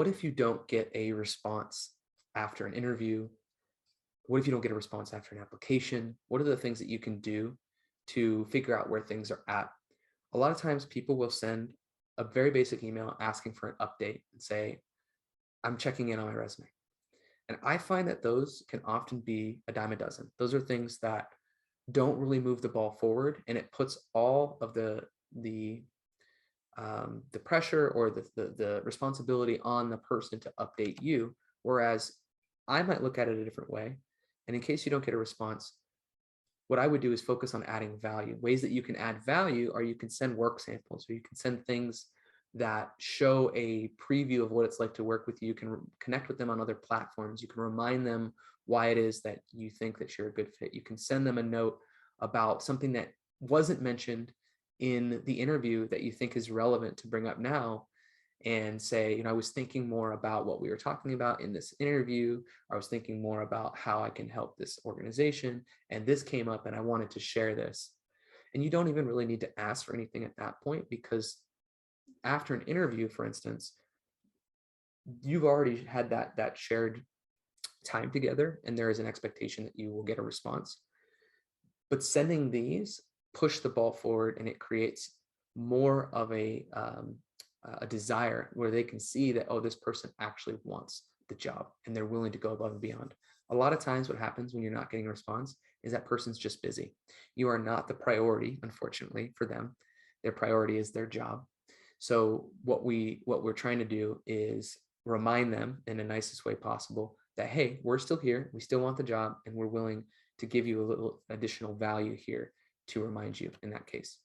what if you don't get a response after an interview? What if you don't get a response after an application? What are the things that you can do to figure out where things are at? A lot of times people will send a very basic email asking for an update and say, I'm checking in on my resume. And I find that those can often be a dime a dozen. Those are things that don't really move the ball forward, and it puts all of the pressure or the responsibility on the person to update you. Whereas I might look at it a different way. And in case you don't get a response, what I would do is focus on adding value. Ways that you can add value are you can send work samples, or you can send things that show a preview of what it's like to work with you. You can connect with them on other platforms. You can remind them why it is that you think that you're a good fit. You can send them a note about something that wasn't mentioned in the interview that you think is relevant to bring up now, and say, I was thinking more about what we were talking about in this interview. I was thinking more about how I can help this organization, and this came up, and I wanted to share this. And you don't even really need to ask for anything at that point, because after an interview, for instance, you've already had that shared time together, and there is an expectation that you will get a response. But sending these push the ball forward, and it creates more of a desire where they can see that, oh, this person actually wants the job and they're willing to go above and beyond. A lot of times what happens when you're not getting a response is that person's just busy. You are not the priority, unfortunately, for them. Their priority is their job. So what we're trying to do is remind them in the nicest way possible that, hey, we're still here, we still want the job, and we're willing to give you a little additional value here to remind you in that case.